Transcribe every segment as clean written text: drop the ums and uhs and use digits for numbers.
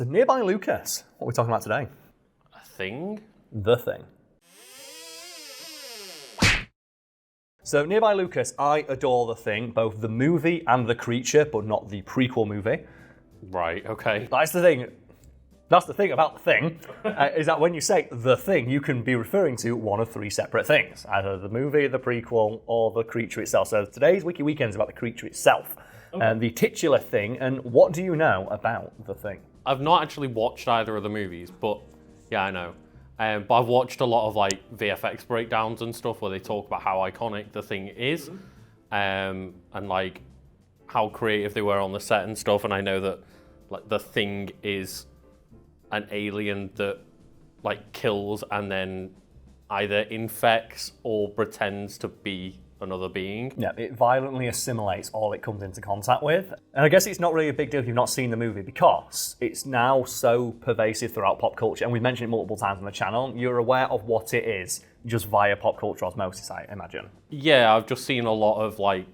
So Nearby Lucas, what are we talking about today? A thing? The Thing. So Nearby Lucas, I adore The Thing, both the movie and the creature, but not the prequel movie. Right, okay. That's the thing. That's the thing about The Thing, is that when you say The Thing, you can be referring to one of three separate things, either the movie, the prequel, or the creature itself. So today's Wiki Weekend is about the creature itself, and the titular thing, and what do you know about The Thing? I've not actually watched either of the movies, but yeah, I know. But I've watched a lot of like VFX breakdowns and stuff where they talk about how iconic The Thing is, and like how creative they were on the set and stuff. And I know that like The Thing is an alien that like kills and then either infects or pretends to be another being. Yeah, it violently assimilates all it comes into contact with. And I guess it's not really a big deal if you've not seen the movie because it's now so pervasive throughout pop culture, and we've mentioned it multiple times on the channel. You're aware of what it is just via pop culture osmosis, I imagine. Yeah, I've just seen a lot of like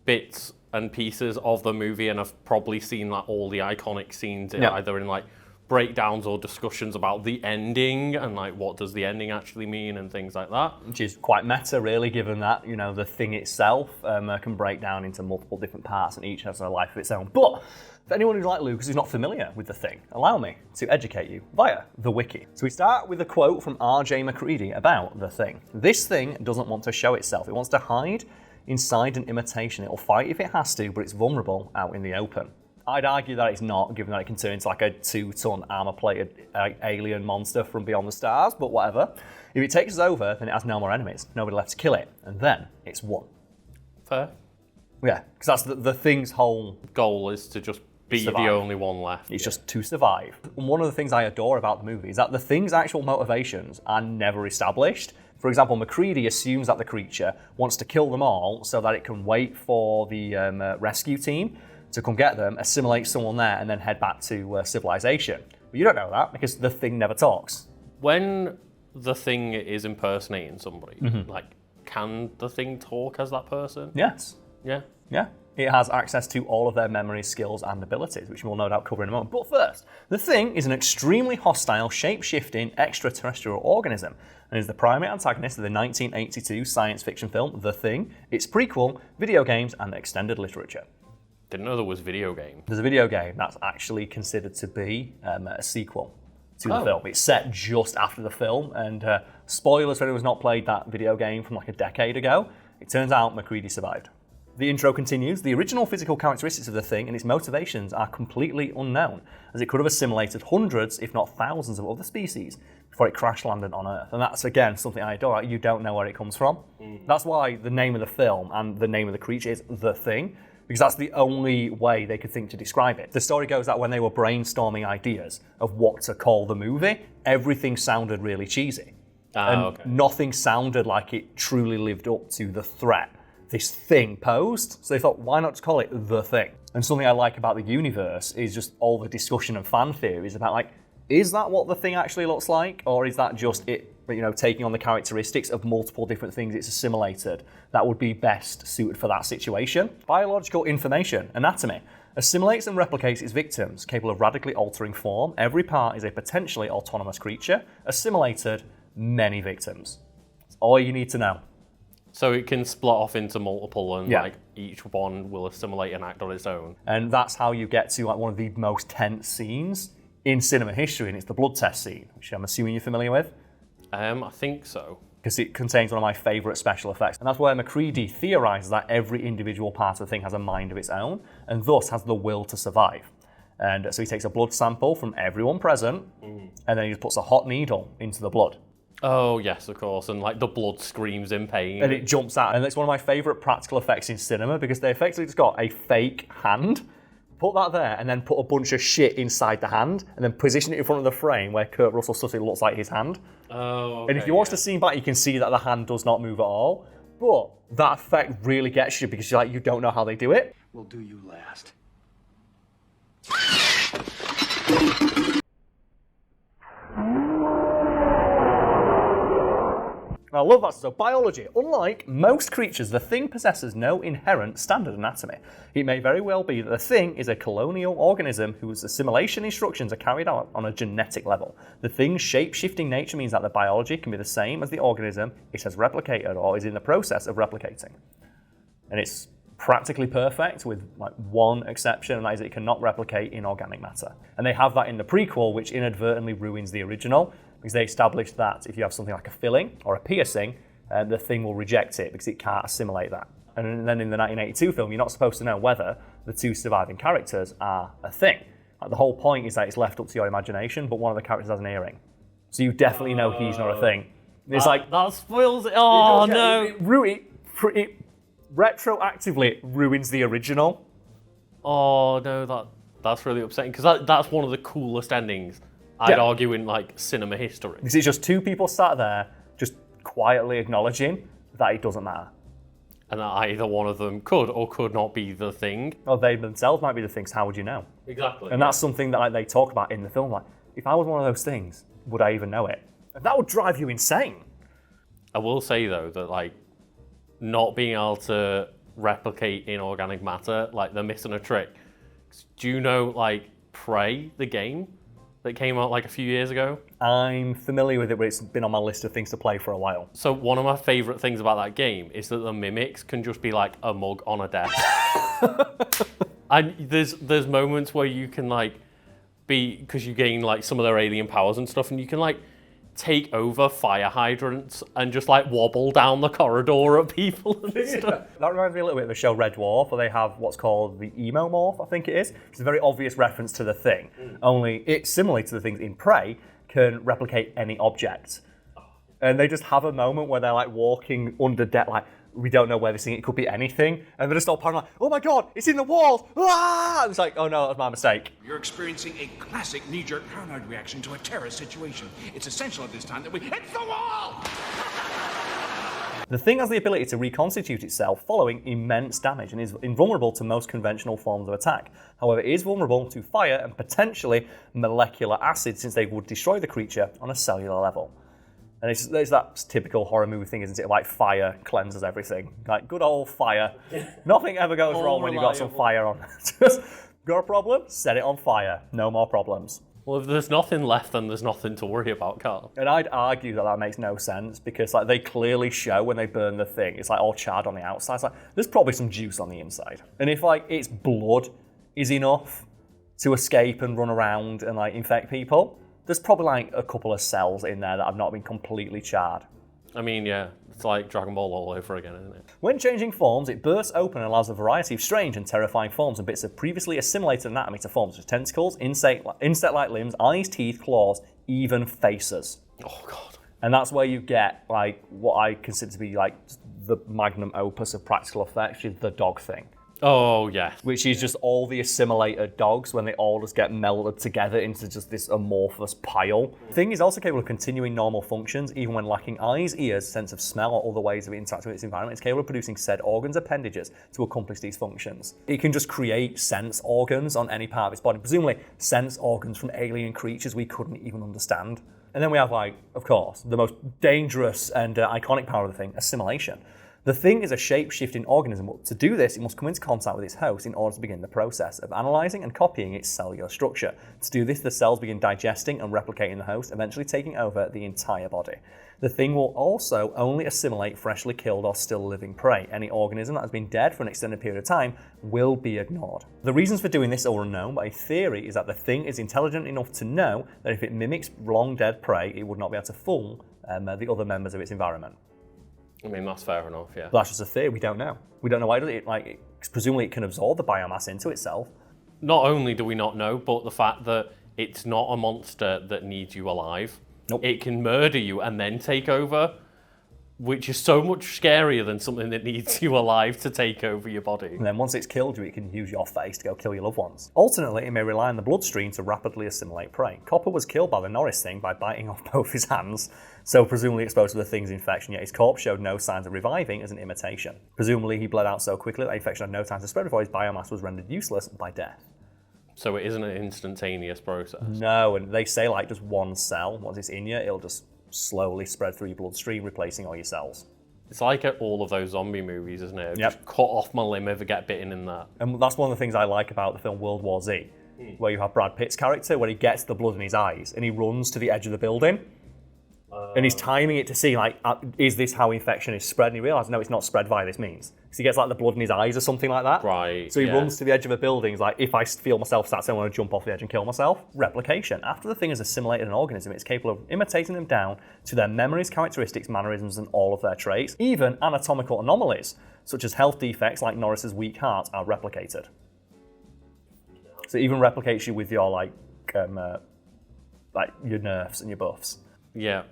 bits and pieces of the movie, and I've probably seen like all the iconic scenes either in like breakdowns or discussions about the ending and like what does the ending actually mean and things like that. Which is quite meta, really, given that, you know, the thing itself can break down into multiple different parts and each has a life of its own. But for anyone who's like Lucas who's not familiar with The Thing, allow me to educate you via the wiki. So we start with a quote from R.J. Macready about The Thing. This thing doesn't want to show itself. It wants to hide inside an imitation. It'll fight if it has to, but it's vulnerable out in the open. I'd argue that it's not, given that it can turn into like a 2-ton armor-plated alien monster from beyond the stars, but whatever. If it takes us over, then it has no more enemies, nobody left to kill it, and then it's won. Fair. Yeah, because that's the Thing's whole goal is to just be survive. The only one left. It's just to survive. And one of the things I adore about the movie is that the Thing's actual motivations are never established. For example, Macready assumes that the creature wants to kill them all so that it can wait for the rescue team to come get them, assimilate someone there, and then head back to civilization. But you don't know that because the Thing never talks. When the Thing is impersonating somebody, like, can the Thing talk as that person? Yes. Yeah. Yeah. It has access to all of their memories, skills, and abilities, which we'll no doubt cover in a moment. But first, the Thing is an extremely hostile, shape-shifting extraterrestrial organism, and is the primary antagonist of the 1982 science fiction film The Thing, its prequel, video games, and extended literature. Didn't know there was video game. There's a video game that's actually considered to be a sequel to the film. It's set just after the film, and spoilers for anyone who's not played that video game from like a decade ago, it turns out Macready survived. The intro continues. The original physical characteristics of the Thing and its motivations are completely unknown, as it could have assimilated hundreds, if not thousands, of other species before it crash landed on Earth. And that's, again, something I adore. You don't know where it comes from. That's why the name of the film and the name of the creature is The Thing, because that's the only way they could think to describe it. The story goes that when they were brainstorming ideas of what to call the movie, everything sounded really cheesy. Nothing sounded like it truly lived up to the threat this thing posed. So they thought, why not just call it The Thing? And something I like about the universe is just all the discussion and fan theories about like, is that what the Thing actually looks like? Or is that just it, you know, taking on the characteristics of multiple different things it's assimilated that would be best suited for that situation? Biological information, anatomy, assimilates and replicates its victims, capable of radically altering form. Every part is a potentially autonomous creature, assimilated many victims. That's all you need to know. So it can split off into multiple and like each one will assimilate and act on its own. And that's how you get to like one of the most tense scenes in cinema history, and it's the blood test scene, which I'm assuming you're familiar with. I think so. Because it contains one of my favourite special effects. And that's where Macready theorises that every individual part of the Thing has a mind of its own, and thus has the will to survive. And so he takes a blood sample from everyone present, and then he just puts a hot needle into the blood. Oh, yes, of course. And like the blood screams in pain. And it jumps out. And it's one of my favourite practical effects in cinema because they effectively just got a fake hand, put that there, and then put a bunch of shit inside the hand, and then position it in front of the frame where Kurt Russell stuff looks like his hand. Oh, okay, and if you watch the scene back, you can see that the hand does not move at all. But that effect really gets you because you don't know how they do it. We'll do you last. I love that. So biology. Unlike most creatures, the thing possesses no inherent standard anatomy. It may very well be that the thing is a colonial organism whose assimilation instructions are carried out on a genetic level. The thing's shape-shifting nature means that the biology can be the same as the organism it has replicated or is in the process of replicating. And it's practically perfect with like one exception, and that is it cannot replicate inorganic matter. And they have that in the prequel, which inadvertently ruins the original, because they established that if you have something like a filling or a piercing, the thing will reject it because it can't assimilate that. And then in the 1982 film, you're not supposed to know whether the two surviving characters are a thing. Like, the whole point is that it's left up to your imagination, but one of the characters has an earring. So you definitely know he's not a thing. It's like... That spoils it. Oh, no. It retroactively ruins the original. Oh, no, that's really upsetting, because that's one of the coolest endings, I'd argue, in like cinema history. This is just two people sat there just quietly acknowledging that it doesn't matter. And that either one of them could or could not be the thing. Or they themselves might be the things, how would you know? Exactly. And that's something that like, they talk about in the film. Like, if I was one of those things, would I even know it? And that would drive you insane. I will say, though, that like not being able to replicate inorganic matter, like they're missing a trick. Do you know like Prey, the game that came out like a few years ago? I'm familiar with it, but it's been on my list of things to play for a while. So one of my favourite things about that game is that the mimics can just be like a mug on a desk. And there's moments where you can like be, because you gain like some of their alien powers and stuff, and you can like take over fire hydrants and just like wobble down the corridor at people and stuff. That reminds me a little bit of the show Red Dwarf, where they have what's called the emo morph, I think it is. It's a very obvious reference to the thing. Only it, similarly to the things in Prey, can replicate any object. And they just have a moment where they're like walking under deck, like, we don't know where this thing, it could be anything. And they're just all paranoid, like, oh my God, it's in the walls. Ah! And it's like, oh no, that was my mistake. You're experiencing a classic knee-jerk paranoid reaction to a terrorist situation. It's essential at this time that we hit the wall! The thing has the ability to reconstitute itself following immense damage and is invulnerable to most conventional forms of attack. However, it is vulnerable to fire and potentially molecular acid, since they would destroy the creature on a cellular level. And it's that typical horror movie thing, isn't it? Like fire cleanses everything. Like good old fire. Nothing ever goes wrong when you've got some fire on. Just got a problem? Set it on fire. No more problems. Well, if there's nothing left, then there's nothing to worry about, Carl. And I'd argue that makes no sense, because like they clearly show when they burn the thing, it's like all charred on the outside. It's like there's probably some juice on the inside. And if like its blood is enough to escape and run around and like infect people, there's probably like a couple of cells in there that have not been completely charred. I mean, yeah, it's like Dragon Ball all over again, isn't it? When changing forms, it bursts open and allows a variety of strange and terrifying forms and bits of previously assimilated anatomy to form, such as tentacles, insect-like limbs, eyes, teeth, claws, even faces. Oh, God. And that's where you get like what I consider to be like the magnum opus of practical effects, which is the dog thing. Oh, yeah. Which is just all the assimilated dogs when they all just get melded together into just this amorphous pile. The thing is also capable of continuing normal functions, even when lacking eyes, ears, sense of smell, or other ways of interacting with its environment. It's capable of producing said organs, appendages, to accomplish these functions. It can just create sense organs on any part of its body, presumably sense organs from alien creatures we couldn't even understand. And then we have, like, of course, the most dangerous and iconic power of the thing, assimilation. The thing is a shape-shifting organism, but to do this, it must come into contact with its host in order to begin the process of analysing and copying its cellular structure. To do this, the cells begin digesting and replicating the host, eventually taking over the entire body. The thing will also only assimilate freshly killed or still living prey. Any organism that has been dead for an extended period of time will be ignored. The reasons for doing this are unknown, but a theory is that the thing is intelligent enough to know that if it mimics long-dead prey, it would not be able to fool the other members of its environment. I mean, that's fair enough, yeah. But that's just a theory. We don't know. We don't know why it does it. Like, presumably it can absorb the biomass into itself. Not only do we not know, but the fact that it's not a monster that needs you alive. Nope. It can murder you and then take over, which is so much scarier than something that needs you alive to take over your body. And then once it's killed you, it can use your face to go kill your loved ones. Alternately, it may rely on the bloodstream to rapidly assimilate prey. Copper was killed by the Norris thing by biting off both his hands, so presumably exposed to the thing's infection, yet his corpse showed no signs of reviving as an imitation. Presumably he bled out so quickly that the infection had no time to spread before his biomass was rendered useless by death. So it isn't an instantaneous process? No, and they say like just one cell, once it's in you, it'll just slowly spread through your bloodstream, replacing all your cells. It's like at all of those zombie movies, isn't it? Yep. Just cut off my limb if I get bitten in that. And that's one of the things I like about the film World War Z, where you have Brad Pitt's character, where he gets the blood in his eyes, and he runs to the edge of the building, and he's timing it to see, like, is this how infection is spread? And he realizes, no, it's not spread via this means. So he gets, like, the blood in his eyes or something like that. Right, So he runs to the edge of a building. He's like, if I feel myself start to want to jump off the edge and kill myself. Replication. After the thing has assimilated an organism, it's capable of imitating them down to their memories, characteristics, mannerisms, and all of their traits. Even anatomical anomalies, such as health defects like Norris's weak heart, are replicated. So it even replicates you with your, like your nerfs and your buffs. Yeah,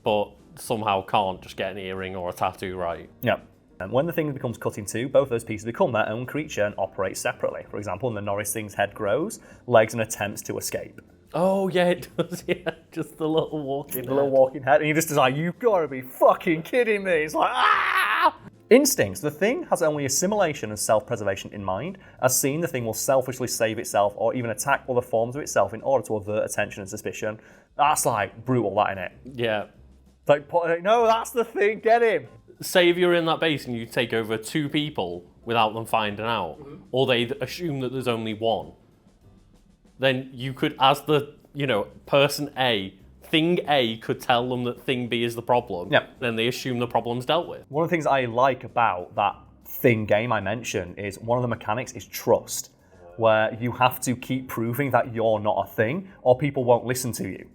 but somehow can't just get an earring or a tattoo right. Yeah. And when the thing becomes cut in two, both those pieces become their own creature and operate separately. For example, when the Norris thing's head grows, legs and attempts to escape. Oh, yeah, it does, yeah. Just the little walking The little walking head. And you just like, you've got to be fucking kidding me. It's like, ah! Instincts. The thing has only assimilation and self-preservation in mind. As seen, the thing will selfishly save itself or even attack other forms of itself in order to avert attention and suspicion. That's like brutal, that, innit? Yeah. Like, no, that's the thing, get him. Say if you're in that base and you take over 2 people without them finding out, or they assume that there's only one, then you could, as the, person A, thing A could tell them that thing B is the problem. Yep. Then they assume the problem's dealt with. One of the things I like about that thing game I mentioned is one of the mechanics is trust, where you have to keep proving that you're not a thing, or people won't listen to you.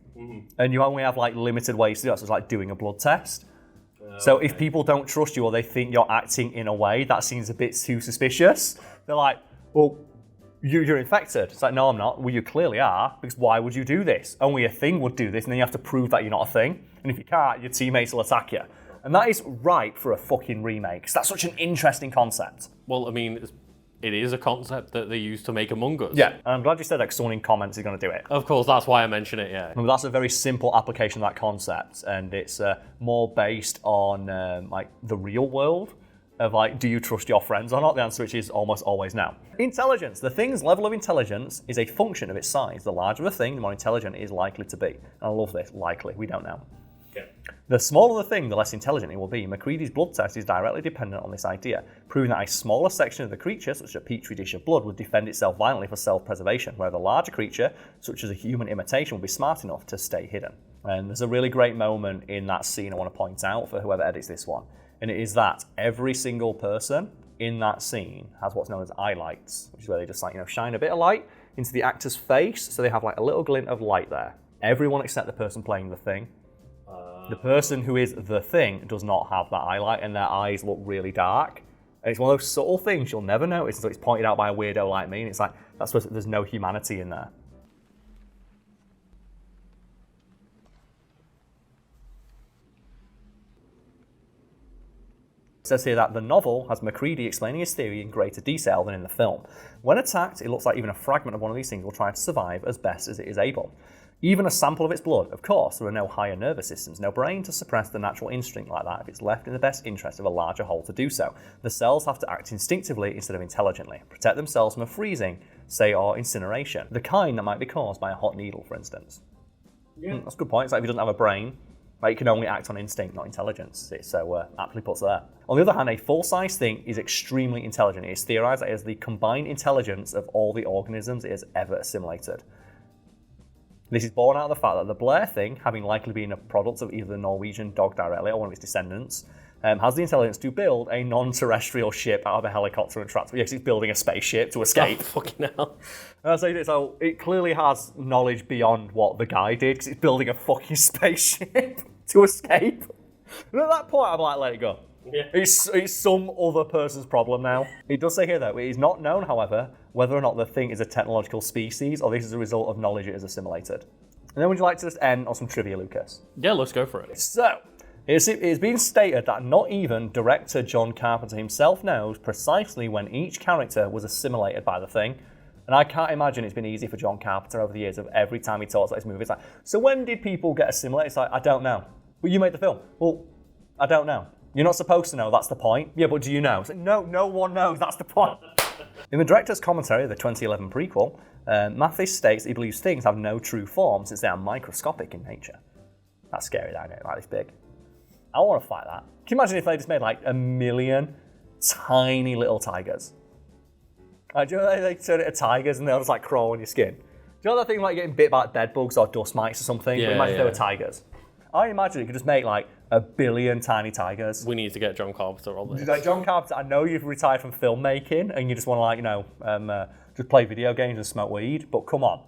And you only have like limited ways to do that, so it's like doing a blood test. So if people don't trust you or they think you're acting in a way that seems a bit too suspicious, they're like, well, you're infected. It's like, no, I'm not. Well, you clearly are, because why would you do this? Only a thing would do this, and then you have to prove that you're not a thing. And if you can't, your teammates will attack you. And that is ripe for a fucking remake, because that's such an interesting concept. Well, I mean, it is a concept that they use to make Among Us. Yeah, and I'm glad you said that, because someone in comments is going to do it. Of course, that's why I mention it, yeah. That's a very simple application of that concept, and it's more based on like the real world of like, do you trust your friends or not? The answer which is almost always no. Intelligence. The thing's level of intelligence is a function of its size. The larger the thing, the more intelligent it is likely to be. And I love this, likely, we don't know. Okay. The smaller the thing, the less intelligent it will be. Macready's blood test is directly dependent on this idea, proving that a smaller section of the creature, such as a petri dish of blood, would defend itself violently for self-preservation, where the larger creature, such as a human imitation, will be smart enough to stay hidden. And there's a really great moment in that scene I want to point out for whoever edits this one, and it is that every single person in that scene has what's known as eye lights, which is where they just shine a bit of light into the actor's face, so they have like a little glint of light there. Everyone except the person playing the thing. The person who is the thing does not have that eye light, and their eyes look really dark. And it's one of those subtle things you'll never notice until it's pointed out by a weirdo like me, and it's like, that's supposed to, there's no humanity in there. It says here that the novel has Macready explaining his theory in greater detail than in the film. When attacked, it looks like even a fragment of one of these things will try to survive as best as it is able. Even a sample of its blood, of course, there are no higher nervous systems, no brain to suppress the natural instinct like that if it's left in the best interest of a larger whole to do so. The cells have to act instinctively instead of intelligently, protect themselves from a freezing, say, or incineration, the kind that might be caused by a hot needle, for instance. Yeah. That's a good point. It's like if he doesn't have a brain, like, it can only act on instinct, not intelligence. It's so aptly puts there. On the other hand, a full-size thing is extremely intelligent. It is theorized that it has the combined intelligence of all the organisms it has ever assimilated. This is born out of the fact that the Blair thing, having likely been a product of either the Norwegian dog directly or one of its descendants, has the intelligence to build a non-terrestrial ship out of a helicopter and tractor. Yes, it's building a spaceship to escape. Oh, fucking hell. So it clearly has knowledge beyond what the guy did, because it's building a fucking spaceship to escape. And at that point, I'm like, let it go. Yeah. It's some other person's problem now. It does say here, though, it is not known, however, whether or not the thing is a technological species or this is a result of knowledge it has assimilated. And then would you like to just end on some trivia, Lucas? Yeah, let's go for it. So, it's been stated that not even director John Carpenter himself knows precisely when each character was assimilated by the thing. And I can't imagine it's been easy for John Carpenter over the years of every time he talks about his movie. It's like, so when did people get assimilated? It's like, I don't know. But you made the film. Well, I don't know. You're not supposed to know, that's the point. Yeah, but do you know? It's like, no one knows, that's the point. In the director's commentary of the 2011 prequel, Mathis states he believes things have no true form since they are microscopic in nature. That's scary, that ain't it? Like this big. I want to fight that. Can you imagine if they just made like 1 million tiny little tigers? Do you know they turn it to tigers and they'll just like crawl on your skin? Do you know that thing like getting bit by bed bugs or dust mites or something? Yeah, But imagine if they were tigers. I imagine you could just make like 1 billion tiny tigers. We need to get John Carpenter on this. Like John Carpenter, I know you've retired from filmmaking and you just want to like, just play video games and smoke weed, but come on.